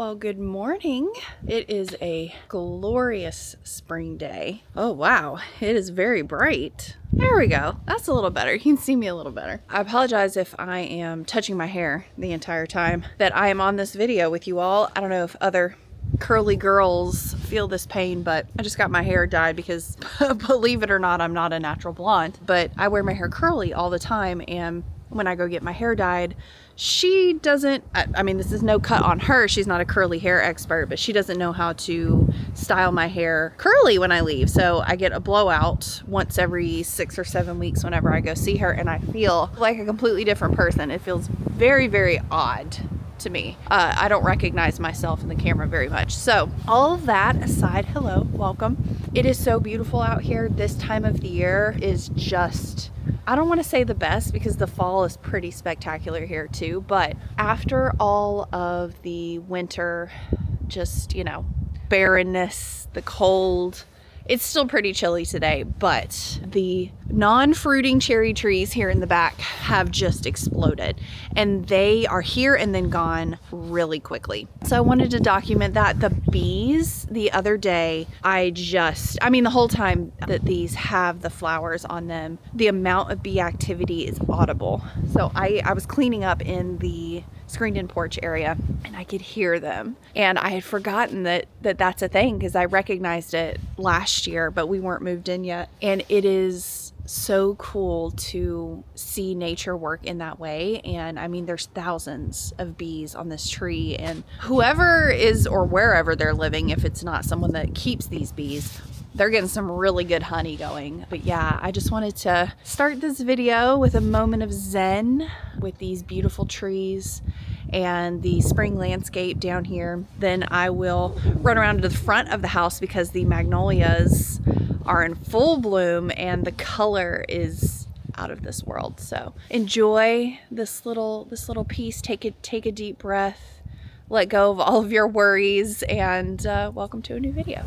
Well, good morning. It is a glorious spring day. Oh, wow. It is very bright. There we go. That's a little better. You can see me a little better. I apologize if I am touching my hair the entire time that I am on this video with you all. I don't know if other curly girls feel this pain, but I just got my hair dyed because believe it or not, I'm not a natural blonde, but I wear my hair curly all the time. And when I go get my hair dyed, she doesn't, I mean, this is no cut on her. She's not a curly hair expert, but she doesn't know how to style my hair curly when I leave. So I get a blowout once every 6 or 7 weeks whenever I go see her, and I feel like a completely different person. It feels very, very odd to me. I don't recognize myself in the camera very much. So all of that aside, hello, welcome. It is so beautiful out here. This time of the year is just, I don't want to say the best because the fall is pretty spectacular here too, but after all of the winter, just, you know, barrenness, the cold, it's still pretty chilly today, but the non-fruiting cherry trees here in the back have just exploded, and they are here and then gone really quickly. So I wanted to document that. The bees the other day, I mean, the whole time that these have the flowers on them, the amount of bee activity is audible. So I was cleaning up in the screened-in porch area and I could hear them, and I had forgotten that that's a thing because I recognized it last year, but we weren't moved in yet. And it is so cool to see nature work in that way. And I mean, there's thousands of bees on this tree, and whoever is or wherever they're living, if it's not someone that keeps these bees, they're getting some really good honey going. But yeah, I just wanted to start this video with a moment of zen with these beautiful trees and the spring landscape down here. Then I will run around to the front of the house because the magnolias are in full bloom and the color is out of this world. So enjoy this little piece. Take a deep breath, let go of all of your worries, and welcome to a new video.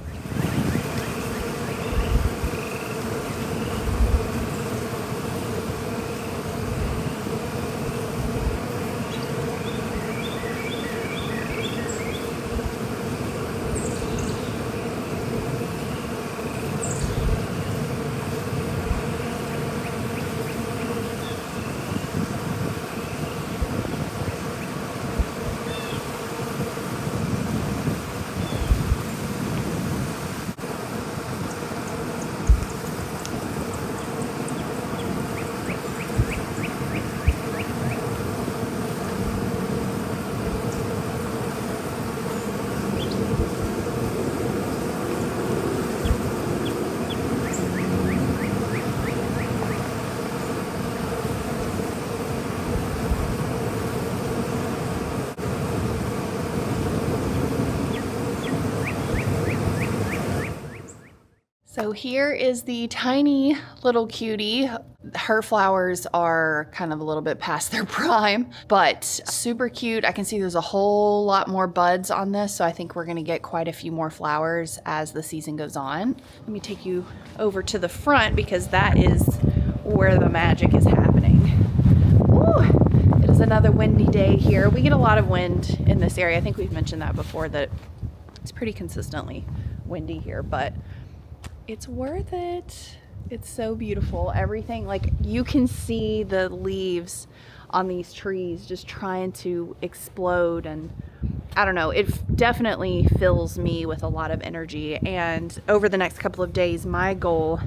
So here is the tiny little cutie. Her flowers are kind of a little bit past their prime, but super cute. I can see there's a whole lot more buds on this, so I think we're gonna get quite a few more flowers as the season goes on. Let me take you over to the front because that is where the magic is happening. Woo! It is another windy day here. We get a lot of wind in this area. I think we've mentioned that before, that it's pretty consistently windy here, but it's worth it. It's so beautiful. Everything, like, you can see the leaves on these trees just trying to explode, and I don't know, it definitely fills me with a lot of energy. And over the next couple of days, my goal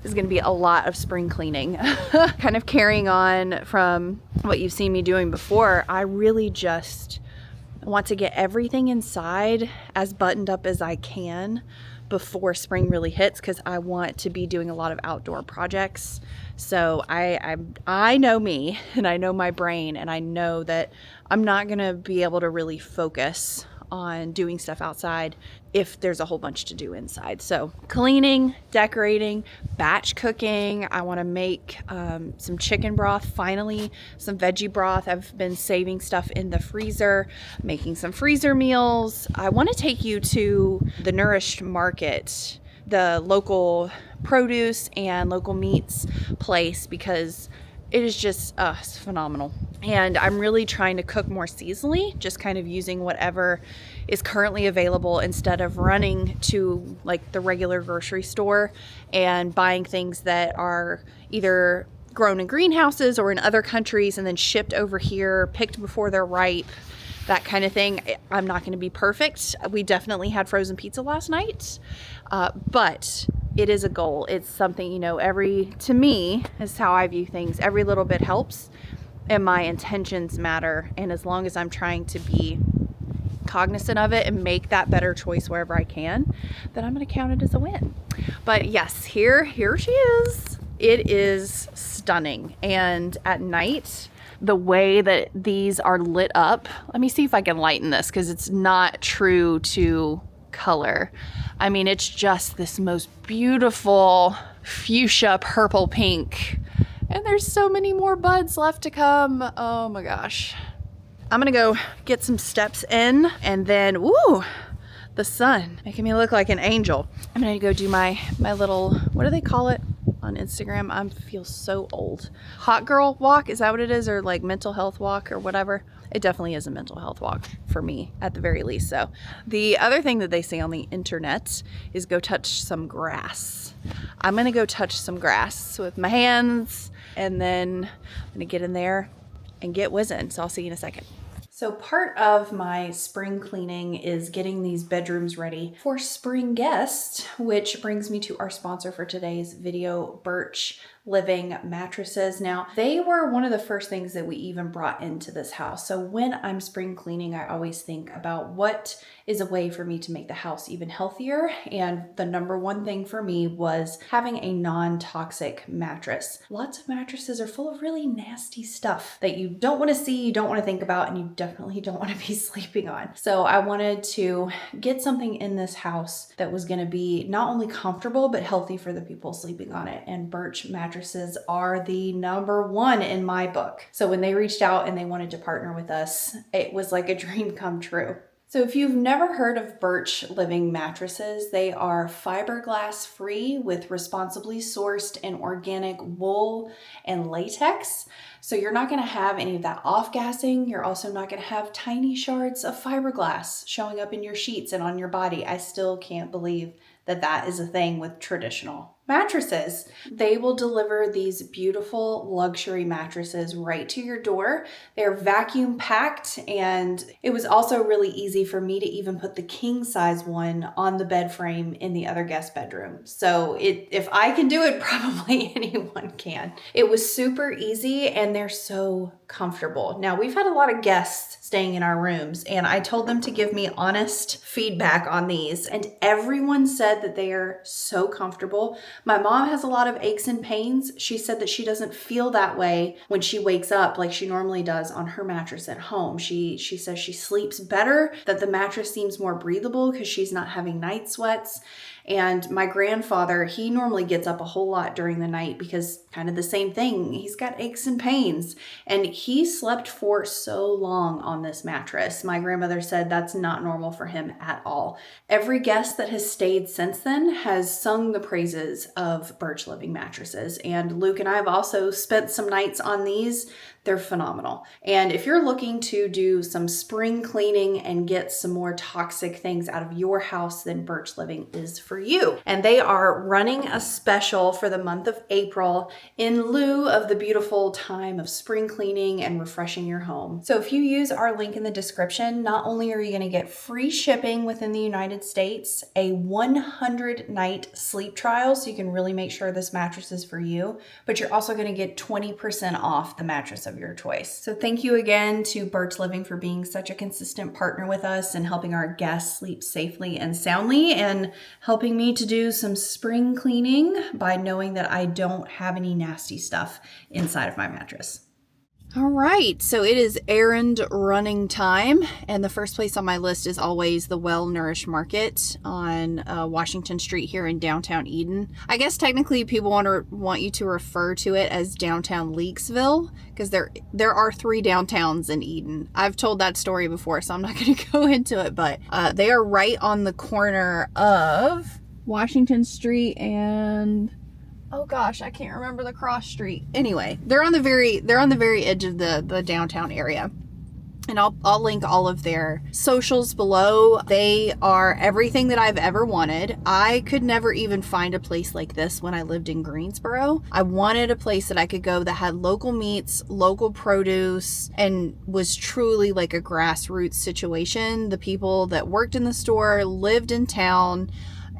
is going to be a lot of spring cleaning. Kind of carrying on from what you've seen me doing before. I really just want to get everything inside as buttoned up as I can before spring really hits, because I want to be doing a lot of outdoor projects. So I know me, and I know my brain, and I know that I'm not gonna be able to really focus on doing stuff outside if there's a whole bunch to do inside. So cleaning, decorating, batch cooking. I want to make some chicken broth, finally some veggie broth. I've been saving stuff in the freezer, making some freezer meals. I want to take you to the Nourished Market, the local produce and local meats place, because it is just it's phenomenal. And I'm really trying to cook more seasonally, just kind of using whatever is currently available instead of running to like the regular grocery store and buying things that are either grown in greenhouses or in other countries and then shipped over here, picked before they're ripe, that kind of thing. I'm not going to be perfect. We definitely had frozen pizza last night, but it is a goal. It's something, you know, to me, is how I view things. Every little bit helps and my intentions matter. And as long as I'm trying to be cognizant of it and make that better choice wherever I can, then I'm going to count it as a win. But yes, here she is. It is stunning. And at night, the way that these are lit up, let me see if I can lighten this because it's not true to color. I mean, it's just this most beautiful fuchsia purple pink. And there's so many more buds left to come. Oh my gosh. I'm gonna go get some steps in and then, woo, the sun making me look like an angel. I'm gonna go do my little, what do they call it on Instagram? I feel so old. Hot girl walk, is that what it is? Or like mental health walk or whatever. It definitely is a mental health walk for me at the very least. So the other thing that they say on the internet is go touch some grass. I'm gonna go touch some grass with my hands and then I'm gonna get in there and get whizzing. So I'll see you in a second. So part of my spring cleaning is getting these bedrooms ready for spring guests, which brings me to our sponsor for today's video, Birch Living mattresses. Now, they were one of the first things that we even brought into this house. So when I'm spring cleaning, I always think about what is a way for me to make the house even healthier. And the number one thing for me was having a non-toxic mattress. Lots of mattresses are full of really nasty stuff that you don't want to see, you don't want to think about, and you definitely don't want to be sleeping on. So I wanted to get something in this house that was going to be not only comfortable, but healthy for the people sleeping on it. And Birch mattresses are the number one in my book. So when they reached out and they wanted to partner with us, it was like a dream come true. So if you've never heard of Birch Living mattresses, they are fiberglass free with responsibly sourced and organic wool and latex. So you're not going to have any of that off-gassing. You're also not going to have tiny shards of fiberglass showing up in your sheets and on your body. I still can't believe that that is a thing with traditional mattresses. They will deliver these beautiful luxury mattresses right to your door. They're vacuum packed, and it was also really easy for me to even put the king size one on the bed frame in the other guest bedroom. So if I can do it, probably anyone can. It was super easy and they're so comfortable. Now, we've had a lot of guests staying in our rooms and I told them to give me honest feedback on these, and everyone said that they are so comfortable. My mom has a lot of aches and pains. She said that she doesn't feel that way when she wakes up like she normally does on her mattress at home. She says she sleeps better, that the mattress seems more breathable because she's not having night sweats. And my grandfather, he normally gets up a whole lot during the night because kind of the same thing. He's got aches and pains, and he slept for so long on this mattress. My grandmother said that's not normal for him at all. Every guest that has stayed since then has sung the praises of Birch Living mattresses. And Luke and I have also spent some nights on these. They're phenomenal. And if you're looking to do some spring cleaning and get some more toxic things out of your house, then Birch Living is for you. And they are running a special for the month of April in lieu of the beautiful time of spring cleaning and refreshing your home. So if you use our link in the description, not only are you going to get free shipping within the United States, a 100-night sleep trial, so you can really make sure this mattress is for you, but you're also going to get 20% off the mattress of your choice. So thank you again to Birch Living for being such a consistent partner with us and helping our guests sleep safely and soundly, and helping me to do some spring cleaning by knowing that I don't have any nasty stuff inside of my mattress. All right, so it is errand running time, and the first place on my list is always the Well Nourished Market on Washington Street here in downtown Eden. I guess technically people want you to refer to it as downtown Leakesville, because there are 3 downtowns in Eden. I've told that story before, so I'm not going to go into it, but they are right on the corner of Washington Street and Oh gosh, I can't remember the cross street. Anyway, they're on the very edge of the downtown area. And I'll link all of their socials below. They are everything that I've ever wanted. I could never even find a place like this when I lived in Greensboro. I wanted a place that I could go that had local meats, local produce, and was truly like a grassroots situation. The people that worked in the store lived in town,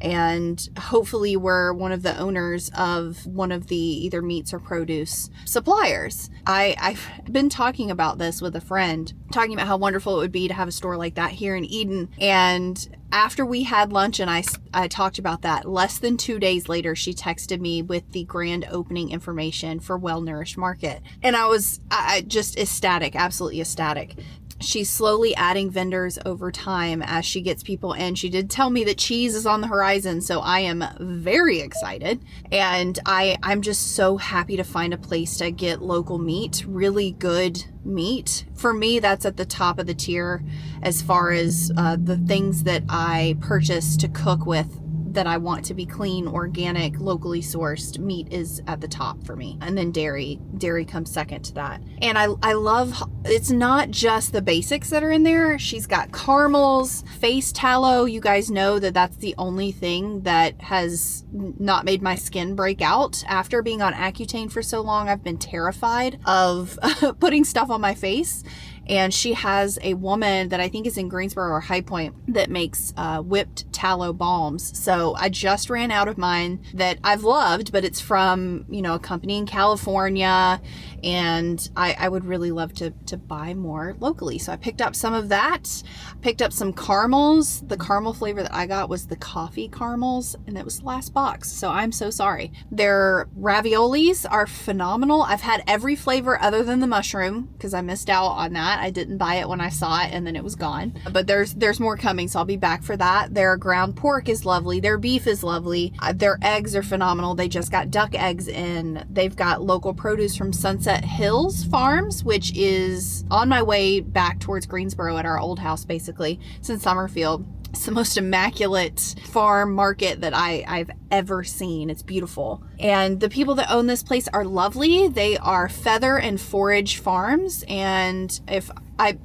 and hopefully were one of the owners of one of the either meats or produce suppliers. I've been talking about this with a friend, talking about how wonderful it would be to have a store like that here in Eden. And after we had lunch and I talked about that, less than 2 days later, she texted me with the grand opening information for Well Nourished Market. And I just ecstatic, absolutely ecstatic. She's slowly adding vendors over time as she gets people in. She did tell me that cheese is on the horizon, so I am very excited. And I'm just so happy to find a place to get local meat, really good meat. For me, that's at the top of the tier as far as the things that I purchase to cook with that I want to be clean, organic, locally sourced. Meat is at the top for me. And then dairy comes second to that. And I love, it's not just the basics that are in there. She's got caramels, face tallow. You guys know that that's the only thing that has not made my skin break out. After being on Accutane for so long, I've been terrified of putting stuff on my face. And she has a woman that I think is in Greensboro or High Point that makes whipped tallow balms. So I just ran out of mine that I've loved, but it's from, a company in California. And I would really love to buy more locally. So I picked up some of that, picked up some caramels. The caramel flavor that I got was the coffee caramels, and that was the last box. So I'm so sorry. Their raviolis are phenomenal. I've had every flavor other than the mushroom because I missed out on that. I didn't buy it when I saw it and then it was gone. But there's more coming, so I'll be back for that. Their ground pork is lovely. Their beef is lovely. Their eggs are phenomenal. They just got duck eggs in. They've got local produce from Sunset Hills Farms, which is on my way back towards Greensboro at our old house, basically. It's in Summerfield. It's the most immaculate farm market that I've ever seen. It's beautiful. And the people that own this place are lovely. They are Feather and Forage Farms. And if I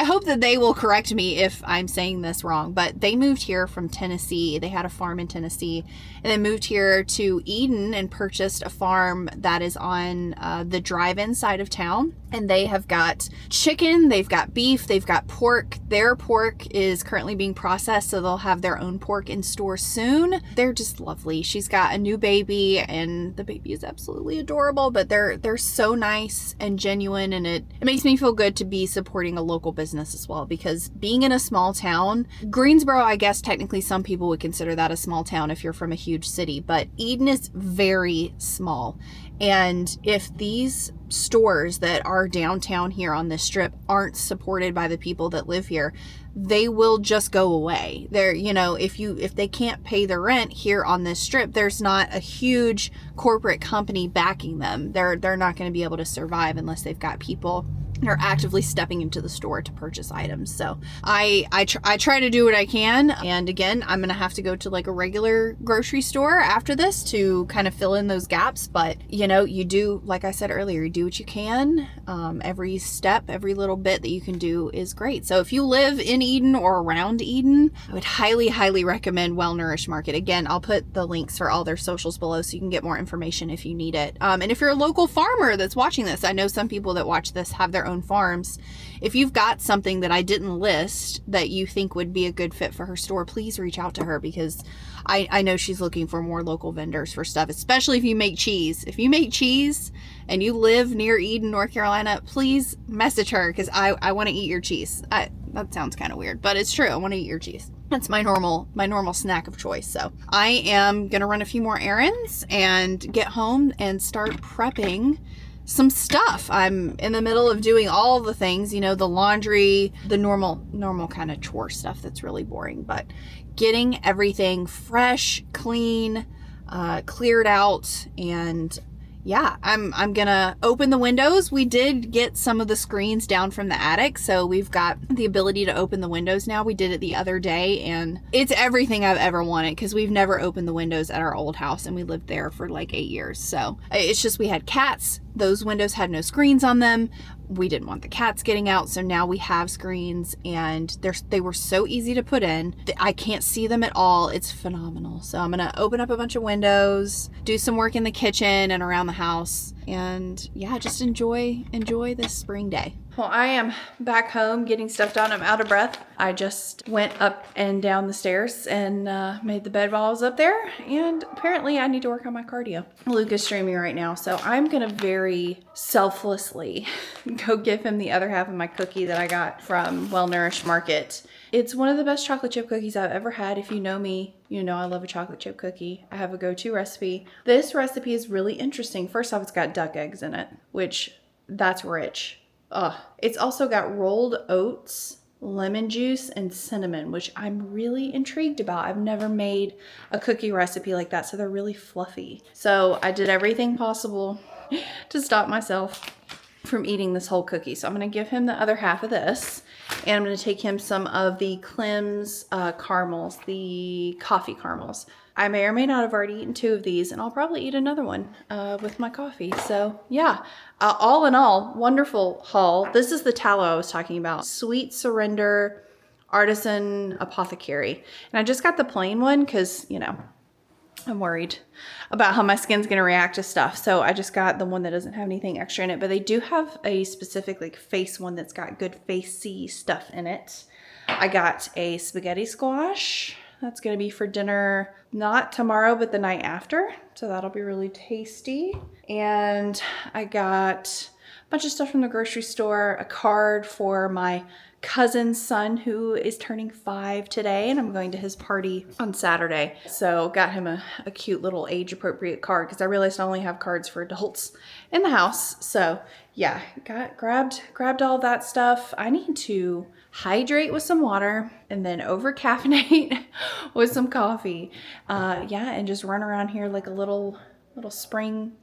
hope that they will correct me if I'm saying this wrong, but they moved here from Tennessee. They had a farm in Tennessee and then moved here to Eden and purchased a farm that is on the drive-in side of town. And they have got chicken, they've got beef, they've got pork. Their pork is currently being processed, so they'll have their own pork in store soon. They're just lovely. She's got a new baby and the baby is absolutely adorable, but they're so nice and genuine, and it makes me feel good to be supporting a local business as well, because being in a small town, Greensboro, I guess technically some people would consider that a small town if you're from a huge city, but Eden is very small. And if these stores that are downtown here on this strip aren't supported by the people that live here, they will just go away. They're, if they can't pay the rent here on this strip, there's not a huge corporate company backing them. They're not going to be able to survive unless they've got people are actively stepping into the store to purchase items. So I try to do what I can. And again, I'm going to have to go to like a regular grocery store after this to kind of fill in those gaps. But you do, like I said earlier, you do what you can. Every step, every little bit that you can do is great. So if you live in Eden or around Eden, I would highly, highly recommend Well Nourished Market. Again, I'll put the links for all their socials below so you can get more information if you need it. And if you're a local farmer that's watching this, I know some people that watch this have their own farms. If you've got something that I didn't list that you think would be a good fit for her store, please reach out to her, because I know she's looking for more local vendors for stuff, especially if you make cheese. If you make cheese and you live near Eden, North Carolina, please message her, because I want to eat your cheese. That sounds kind of weird, but it's true. I want to eat your cheese. That's my normal snack of choice. So I am going to run a few more errands and get home and start prepping some stuff. I'm in the middle of doing all the things, the laundry, the normal kind of chore stuff that's really boring, but getting everything fresh, clean, cleared out, and yeah, I'm gonna open the windows. We did get some of the screens down from the attic, so we've got the ability to open the windows now. We did it the other day, and it's everything I've ever wanted because we've never opened the windows at our old house, and we lived there for like 8 years. So it's just we had cats. Those windows had no screens on them. We didn't want the cats getting out, so now we have screens, and they were so easy to put in. I can't see them at all. It's phenomenal. So I'm gonna open up a bunch of windows, do some work in the kitchen and around the house, and yeah, just enjoy this spring day. Well, I am back home getting stuff done. I'm out of breath. I just went up and down the stairs and made the bed while I was up there. And apparently I need to work on my cardio. Luke is streaming right now, so I'm going to very selflessly go give him the other half of my cookie that I got from Well Nourished Market. It's one of the best chocolate chip cookies I've ever had. If you know me, you know I love a chocolate chip cookie. I have a go-to recipe. This recipe is really interesting. First off, it's got duck eggs in it, which that's rich. It's also got rolled oats, lemon juice, and cinnamon, which I'm really intrigued about. I've never made a cookie recipe like that, so they're really fluffy. So I did everything possible to stop myself from eating this whole cookie. So I'm going to give him the other half of this, and I'm going to take him some of the Clem's caramels, the coffee caramels. I may or may not have already eaten 2 of these, and I'll probably eat another one with my coffee. So yeah, all in all, wonderful haul. This is the tallow I was talking about. Sweet Surrender Artisan Apothecary. And I just got the plain one because, you know, I'm worried about how my skin's going to react to stuff. So I just got the one that doesn't have anything extra in it. But they do have a specific like face one that's got good facey stuff in it. I got a spaghetti squash. That's going to be for dinner, not tomorrow, but the night after. So that'll be really tasty. And I got a bunch of stuff from the grocery store, a card for my cousin's son who is turning 5 today, and I'm going to his party on Saturday. So got him a cute little age appropriate card because I realized I only have cards for adults in the house. So yeah, grabbed all that stuff. I need to hydrate with some water and then over caffeinate with some coffee. Yeah, and just run around here like a little spring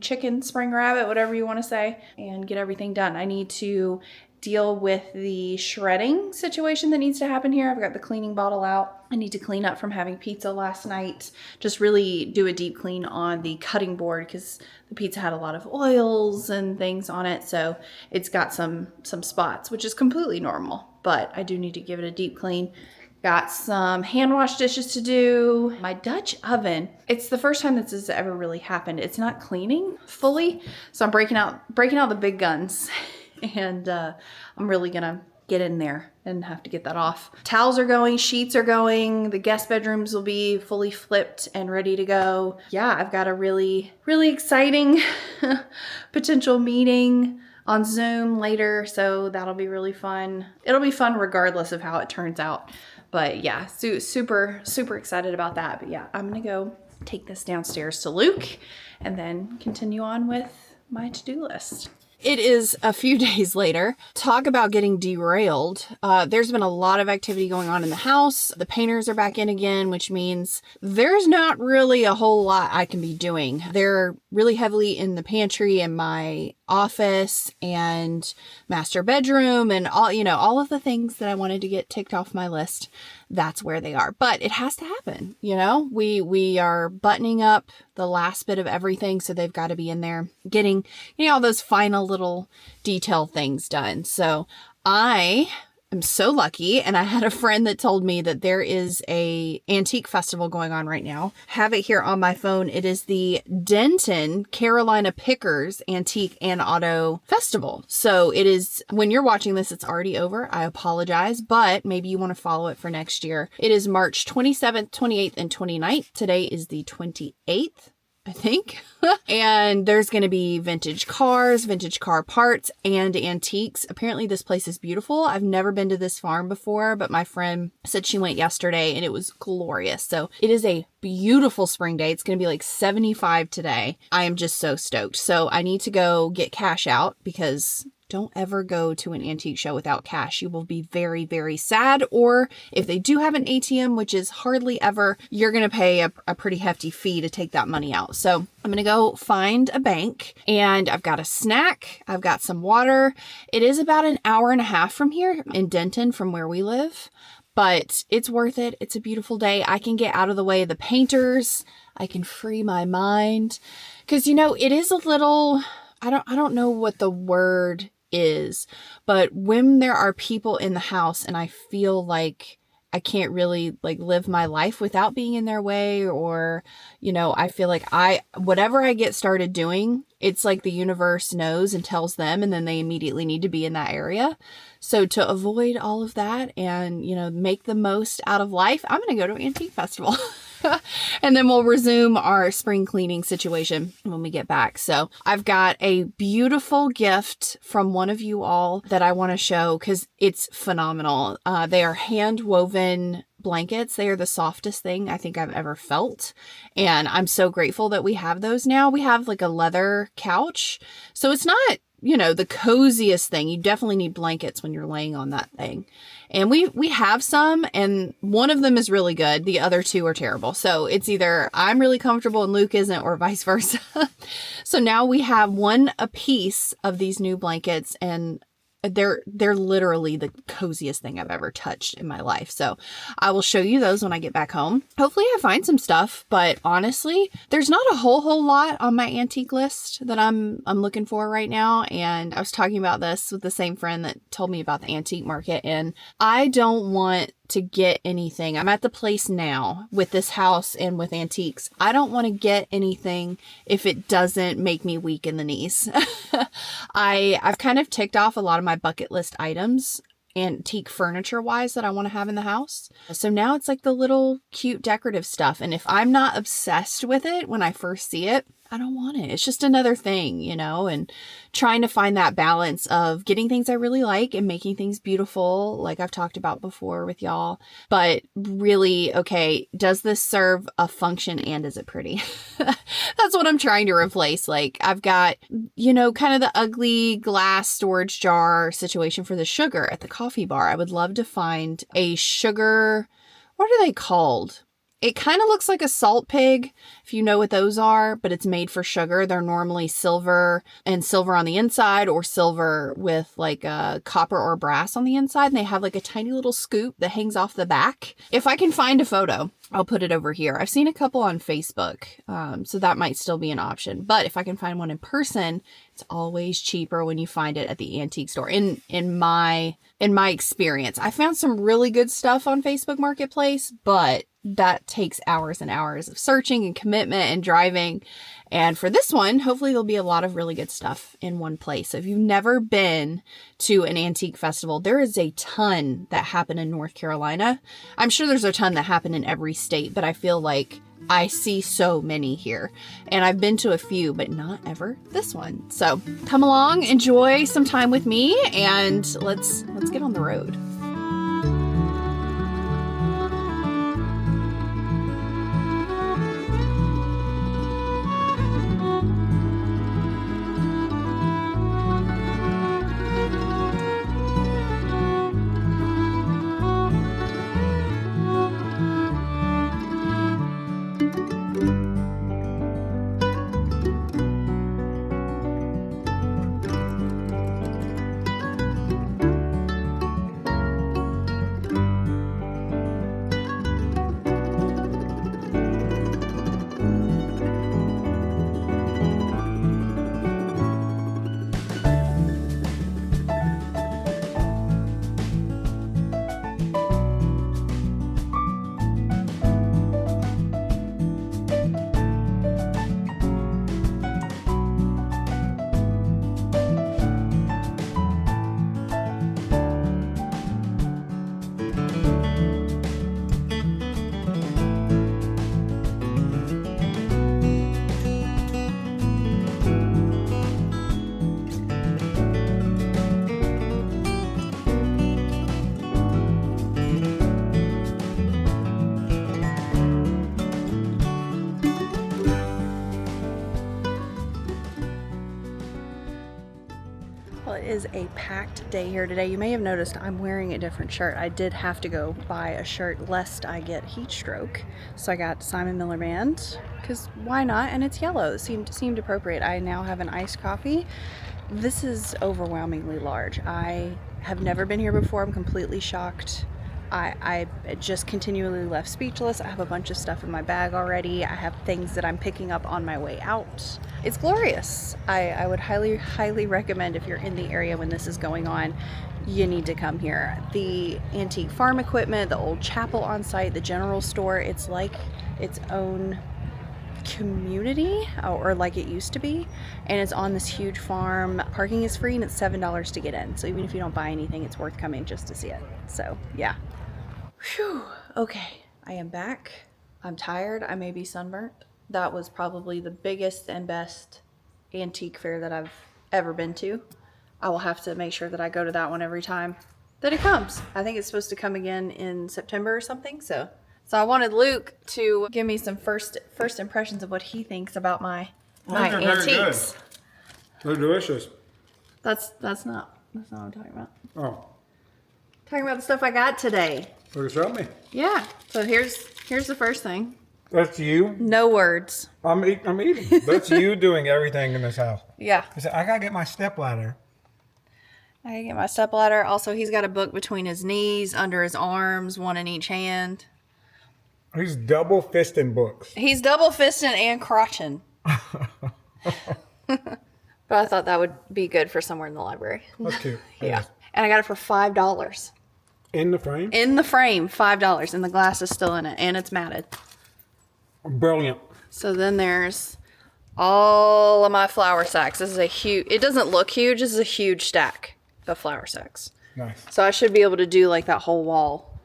chicken, spring rabbit, whatever you want to say, and get everything done. I need to deal with the shredding situation that needs to happen here. I've got the cleaning bottle out. I need to clean up from having pizza last night. Just really do a deep clean on the cutting board because the pizza had a lot of oils and things on it. So it's got some spots, which is completely normal, but I do need to give it a deep clean. Got some hand wash dishes to do. My Dutch oven, it's the first time this has ever really happened. It's not cleaning fully. So I'm breaking out the big guns. And I'm really gonna get in there and have to get that off. Towels are going, sheets are going, the guest bedrooms will be fully flipped and ready to go. Yeah, I've got a really, really exciting potential meeting on Zoom later, so that'll be really fun. It'll be fun regardless of how it turns out. But yeah, super excited about that. But yeah, I'm gonna go take this downstairs to Luke and then continue on with my to-do list. It is a few days later. Talk about getting derailed. There's been a lot of activity going on in the house. The painters are back in again, which means there's not really a whole lot I can be doing. They're really heavily in the pantry and my office and master bedroom and all of the things that I wanted to get ticked off my list. That's where they are. But it has to happen. We are buttoning up the last bit of everything. So they've got to be in there getting, all those final little detail things done. So I am so lucky. And I had a friend that told me that there is a antique festival going on right now. Have it here on my phone. It is the Denton Carolina Pickers Antique and Auto Festival. So it is, when you're watching this, it's already over. I apologize, but maybe you want to follow it for next year. It is March 27th, 28th, and 29th. Today is the 28th. I think. And there's going to be vintage cars, vintage car parts, and antiques. Apparently this place is beautiful. I've never been to this farm before, but my friend said she went yesterday and it was glorious. So it is a beautiful spring day. It's going to be like 75 today. I am just so stoked. So I need to go get cash out because Don't ever go to an antique show without cash. You will be very, very sad. Or if they do have an ATM, which is hardly ever, you're going to pay a pretty hefty fee to take that money out. So I'm going to go find a bank, and I've got a snack. I've got some water. It is about an hour and a half from here in Denton from where we live, but it's worth it. It's a beautiful day. I can get out of the way of the painters. I can free my mind because, you know, it is a little, I don't know what the word is, but when there are people in the house and I feel like I can't really like live my life without being in their way, or, you know, I feel like whatever I get started doing, it's like the universe knows and tells them, and then they immediately need to be in that area. So to avoid all of that and, you know, make the most out of life, I'm going to go to an antique festival. And then we'll resume our spring cleaning situation when we get back. So I've got a beautiful gift from one of you all that I want to show because it's phenomenal. They are hand woven blankets. They are the softest thing I think I've ever felt. And I'm so grateful that we have those now. We have like a leather couch. So it's not, you know, the coziest thing. You definitely need blankets when you're laying on that thing. And we have some, and one of them is really good. The other two are terrible. So it's either I'm really comfortable and Luke isn't, or vice versa. So now we have one a piece of these new blankets, and they're literally the coziest thing I've ever touched in my life. So I will show you those when I get back home. Hopefully I find some stuff, but honestly, there's not a whole lot on my antique list that I'm looking for right now. And I was talking about this with the same friend that told me about the antique market, and I don't want to get anything. I'm at the place now with this house and with antiques. I don't want to get anything if it doesn't make me weak in the knees. I've kind of ticked off a lot of my bucket list items, antique furniture wise, that I want to have in the house. So now it's like the little cute decorative stuff. And if I'm not obsessed with it when I first see it, I don't want it. It's just another thing, you know, and trying to find that balance of getting things I really like and making things beautiful, like I've talked about before with y'all. But really, okay, does this serve a function and is it pretty? That's what I'm trying to replace. Like I've got, you know, kind of the ugly glass storage jar situation for the sugar at the coffee bar. I would love to find a sugar, what are they called? It kind of looks like a salt pig, if you know what those are, but it's made for sugar. They're normally silver and silver on the inside, or silver with like a copper or brass on the inside. And they have like a tiny little scoop that hangs off the back. If I can find a photo, I'll put it over here. I've seen a couple on Facebook, so that might still be an option. But if I can find one in person, it's always cheaper when you find it at the antique store. In my experience, I found some really good stuff on Facebook Marketplace, but that takes hours and hours of searching and commitment and driving. And for this one, hopefully there'll be a lot of really good stuff in one place. So if you've never been to an antique festival, there is a ton that happen in North Carolina. I'm sure there's a ton that happen in every state, but I feel like I see so many here. And I've been to a few, but not ever this one. So come along, enjoy some time with me, and let's get on the road. Well, it is a packed day here today. You may have noticed I'm wearing a different shirt. I did have to go buy a shirt lest I get heat stroke. So I got Simon Miller Band, because why not? And it's yellow. It seemed appropriate. I now have an iced coffee. This is overwhelmingly large. I have never been here before. I'm completely shocked. I just continually left speechless. I have a bunch of stuff in my bag already. I have things that I'm picking up on my way out. It's glorious. I would highly recommend, if you're in the area when this is going on, you need to come here. The antique farm equipment, the old chapel on site, the general store, it's like its own community, or like it used to be, and it's on this huge farm. Parking is free and it's $7 to get in, so even if you don't buy anything, it's worth coming just to see it. So yeah. Whew. Okay, I am back. I'm tired. I may be sunburnt. That was probably the biggest and best antique fair that I've ever been to. I will have to make sure that I go to that one every time that it comes. I think it's supposed to come again in September or something. So I wanted Luke to give me some first impressions of what he thinks about my antiques. They're delicious. That's not what I'm talking about. Oh. Talking about the stuff I got today. So show me. Yeah. So here's the first thing. That's you? No words. I'm eating. That's you doing everything in this house. Yeah. I said, I gotta get my stepladder. I gotta get my stepladder. Also, he's got a book between his knees, under his arms, one in each hand. He's double fisting books. He's double fisting and crotching. But I thought that would be good for somewhere in the library. That's cute. Yeah. And I got it for $5. In the frame? In the frame, $5. And the glass is still in it. And it's matted. Brilliant. So then there's all of my flour sacks. This is a huge, it doesn't look huge. This is a huge stack of flour sacks. Nice. So I should be able to do like that whole wall.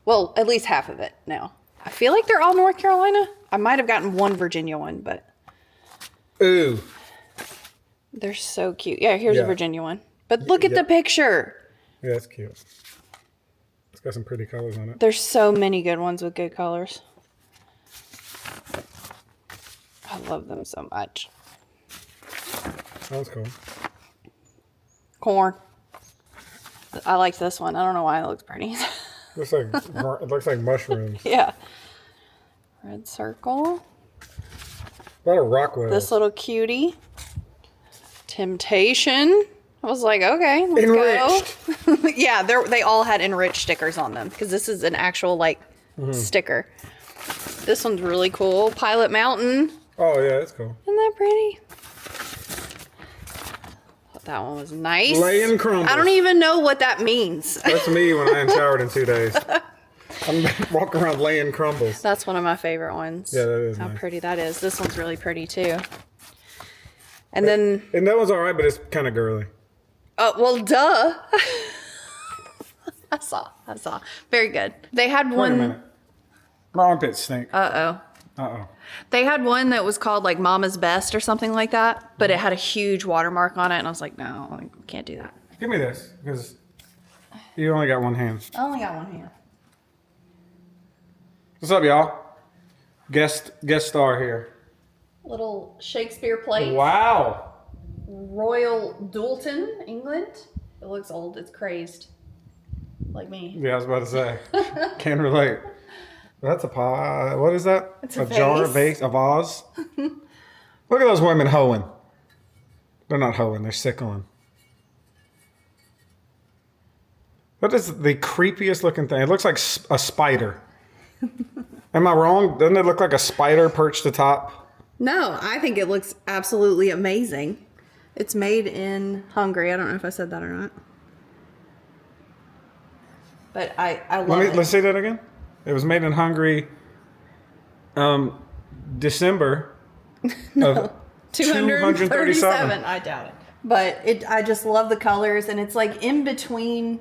Well, at least half of it now. I feel like they're all North Carolina. I might have gotten one Virginia one, but. Ooh. They're so cute. Yeah, here's a Virginia one. But look at the picture. Yeah, that's cute. It's got some pretty colors on it. There's so many good ones with good colors. I love them so much. Sounds cool. Corn. I like this one. I don't know why it looks pretty. It looks like mushrooms. Yeah. Red circle. A lot of Rockwell. This little cutie. Temptation. I was like, okay, let's go. Yeah, they all had enriched stickers on them because this is an actual like sticker. This one's really cool. Pilot Mountain. Oh yeah, that's cool. Isn't that pretty? Thought that one was nice. Laying crumbles. I don't even know what that means. That's me when I ain't showered in 2 days. I'm walking around laying crumbles. That's one of my favorite ones. Yeah, that is How nice. pretty that is. This one's really pretty too. And then... And that one's alright, but it's kind of girly. Oh, well, duh. I saw. Very good. They had one... Wait a minute. My armpits stink. Uh-oh. They had one that was called like Mama's Best or something like that, but it had a huge watermark on it, and I was like, no, I can't do that. Give me this, because you only got one hand. I only got one hand. What's up, y'all? Guest star here. Little Shakespeare plate. Wow. Royal Doulton, England. It looks old. It's crazed. Like me. Yeah, I was about to say. Can't relate. That's a pie. What is that? It's a jar, a vase. vase, a vase. Look at those women hoeing. They're not hoeing, they're sickling. That is the creepiest looking thing. It looks like a spider. Am I wrong? Doesn't it look like a spider perched atop? No, I think it looks absolutely amazing. It's made in Hungary. I don't know if I said that or not. But I love it. Let's say that again. It was made in Hungary, December of 237. I doubt it. But I just love the colors, and it's like in between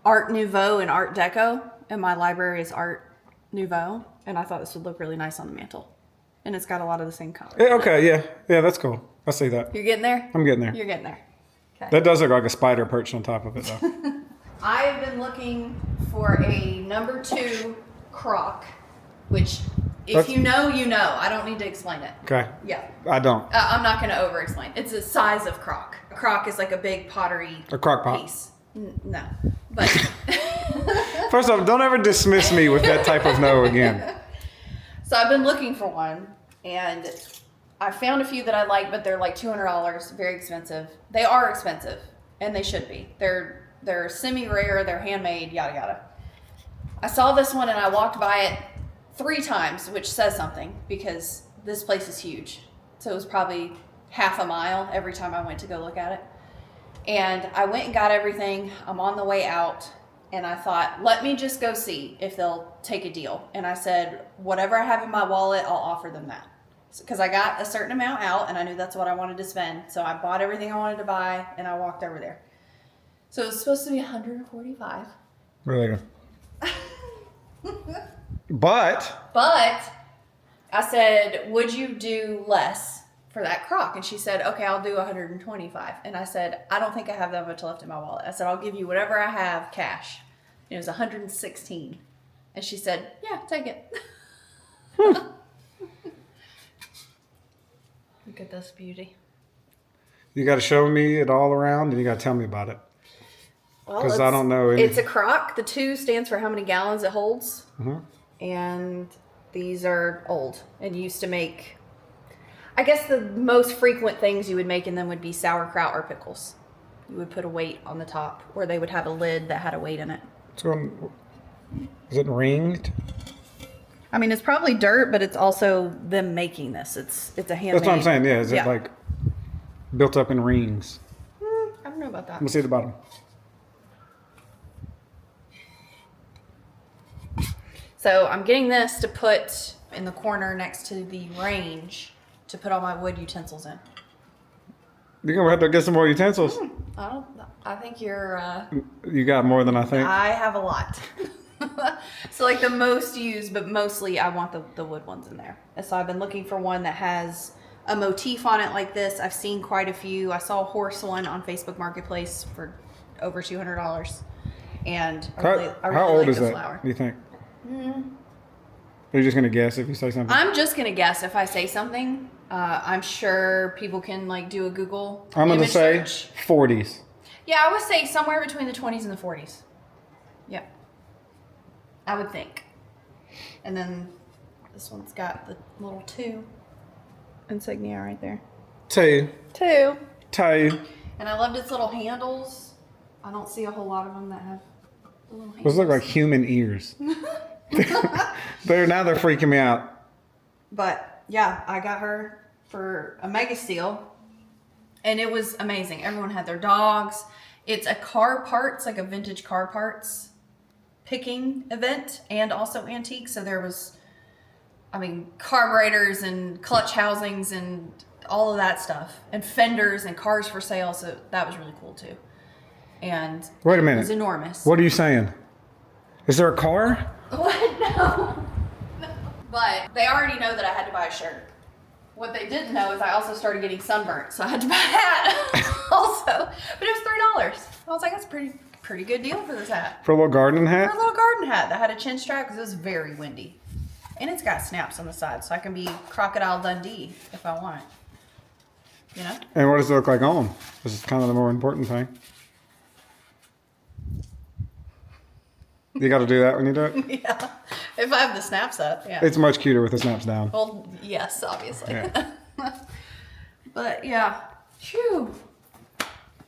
Art Nouveau and Art Deco, and my library is Art Nouveau, and I thought this would look really nice on the mantle. And it's got a lot of the same colors. Yeah, okay, yeah, that's cool. I see that. You're getting there? I'm getting there. You're getting there. Okay. That does look like a spider perched on top of it, though. I've been looking for a number 2 crock, which If you know, you know. I don't need to explain it. Okay. Yeah. I don't. I'm not going to over-explain. It's the size of crock. A crock is like a big pottery A crock pot. piece. No. But First off, don't ever dismiss me with that type of no again. so I've been looking for one, and I found a few that I like, but they're like $200, very expensive. They are expensive, and they should be. They're semi-rare, they're handmade, yada yada. I saw this one and I walked by it 3 times, which says something because this place is huge. So it was probably half a mile every time I went to go look at it. And I went and got everything. I'm on the way out, and I thought, let me just go see if they'll take a deal. And I said, whatever I have in my wallet, I'll offer them that. Because I got a certain amount out and I knew that's what I wanted to spend. So I bought everything I wanted to buy and I walked over there. So it was supposed to be $145. Really good. But I said, would you do less for that crock? And she said, okay, I'll do $125. And I said, I don't think I have that much left in my wallet. I said, I'll give you whatever I have cash. And it was $116. And she said, yeah, take it. Look at this beauty. you got to show me it all around, and you got to tell me about it. Because I don't know. It's a crock. The 2 stands for how many gallons it holds. Mm-hmm. And these are old and used to make, I guess the most frequent things you would make in them would be sauerkraut or pickles. You would put a weight on the top, or they would have a lid that had a weight in it. Is it ringed? I mean, it's probably dirt, but it's also them making this. It's a handmade. That's what I'm saying. Yeah, is it like built up in rings? I don't know about that. Let me see the bottom. So I'm getting this to put in the corner next to the range to put all my wood utensils in. You're gonna have to get some more utensils. I think you're. You got more than I think. I have a lot. So like the most used, but mostly I want the wood ones in there. And so I've been looking for one that has a motif on it like this. I've seen quite a few. I saw a horse one on Facebook Marketplace for over $200. And I really how old like is the that, flower. do you think? Are you just going to guess if you say something? I'm just going to guess if I say something. I'm sure people can like do a Google I'm going to image say search. 40s. Yeah, I would say somewhere between the 20s and the 40s. Yep. I would think. And then this one's got the little 2 insignia right there. 2. 2. 2. And I loved its little handles. I don't see a whole lot of them that have the little handles. Those look like human ears. They're freaking me out. But yeah, I got her for a mega steal. And it was amazing. Everyone had their dogs. It's a car parts, like a vintage car parts picking event and also antique. So there was, carburetors and clutch housings and all of that stuff. And fenders and cars for sale. So that was really cool too. And wait a minute. It was enormous. What are you saying? Is there a car? What? No. But they already know that I had to buy a shirt. What they didn't know is I also started getting sunburnt, so I had to buy a hat also. But it was $3. I was like, that's a pretty good deal for this hat. For a little garden hat? For a little garden hat that had a chin strap because it was very windy. And it's got snaps on the side, so I can be Crocodile Dundee if I want it. You know? And what does it look like on? This is kind of the more important thing. You got to do that when you do it? Yeah. If I have the snaps up, yeah. It's much cuter with the snaps down. Well, yes, obviously. Yeah. But yeah. Phew.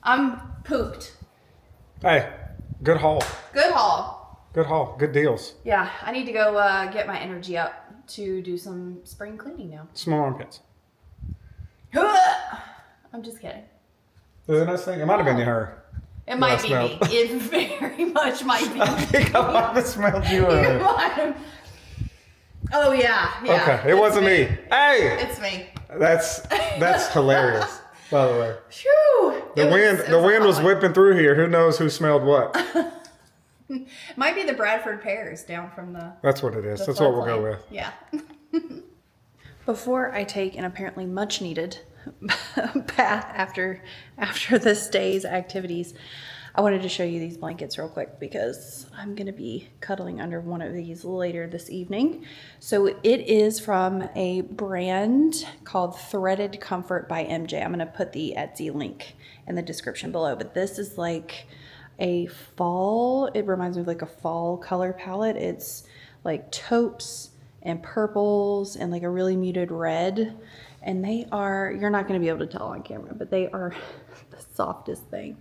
I'm pooped. Hey, good haul. Good haul. Good haul. Good deals. Yeah, I need to go get my energy up to do some spring cleaning now. Small armpits. I'm just kidding. Is it a nice thing? It might have been her. It might be me. It very much might be me. I think I might have smelled you earlier. Oh, yeah. Okay, it wasn't me. Hey! It's me. That's hilarious, by the way. Phew. The wind was whipping through here. Who knows who smelled what? Might be the Bradford pears down from the... That's what it is. That's what we'll go with. Yeah. Before I take an apparently much needed bath after this day's activities, I wanted to show you these blankets real quick because I'm going to be cuddling under one of these later this evening. So it is from a brand called Threaded Comfort by MJ. I'm going to put the Etsy link in the description below, but this is like a fall, it reminds me of like a fall color palette. It's like taupes and purples and like a really muted red. And they are, you're not going to be able to tell on camera, but they are the softest thing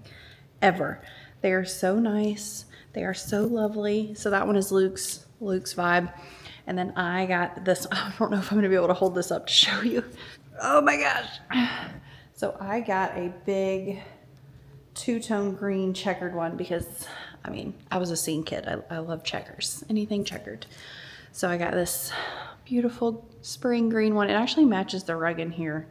ever. They are so nice. They are so lovely. So that one is Luke's vibe. And then I got this, I don't know if I'm going to be able to hold this up to show you. Oh my gosh. So I got a big two-tone green checkered one because, I mean, I was a scene kid. I love checkers, anything checkered. So I got this beautiful spring green one. It actually matches the rug in here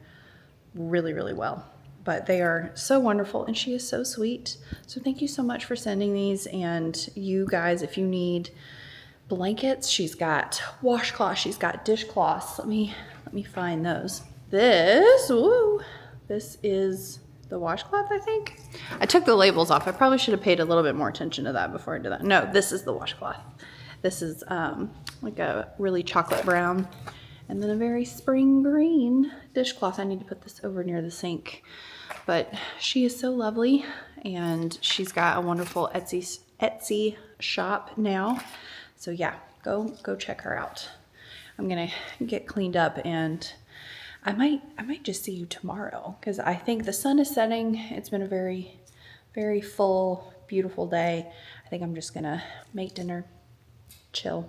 really, really well. But they are so wonderful, and she is so sweet. So thank you so much for sending these. And you guys, if you need blankets, she's got washcloths, she's got dishcloths. Let me find those. This is the washcloth, I think. I took the labels off. I probably should have paid a little bit more attention to that before I did that. No, this is the washcloth. This is like a really chocolate brown. And then a very spring green dishcloth. I need to put this over near the sink. But she is so lovely, and she's got a wonderful Etsy shop now. So yeah, go check her out. I'm gonna get cleaned up, and I might just see you tomorrow because I think the sun is setting. It's been a very, very full, beautiful day. I think I'm just gonna make dinner, chill,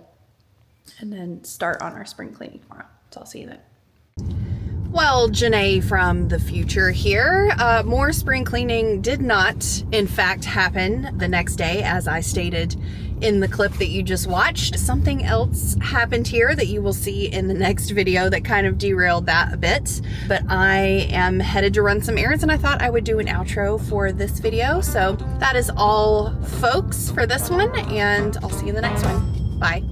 and then start on our spring cleaning tomorrow. So I'll see you then. Well, Genay from the future here. More spring cleaning did not, in fact, happen the next day, as I stated in the clip that you just watched. Something else happened here that you will see in the next video that kind of derailed that a bit. But I am headed to run some errands, and I thought I would do an outro for this video. So that is all, folks, for this one, and I'll see you in the next one. Bye.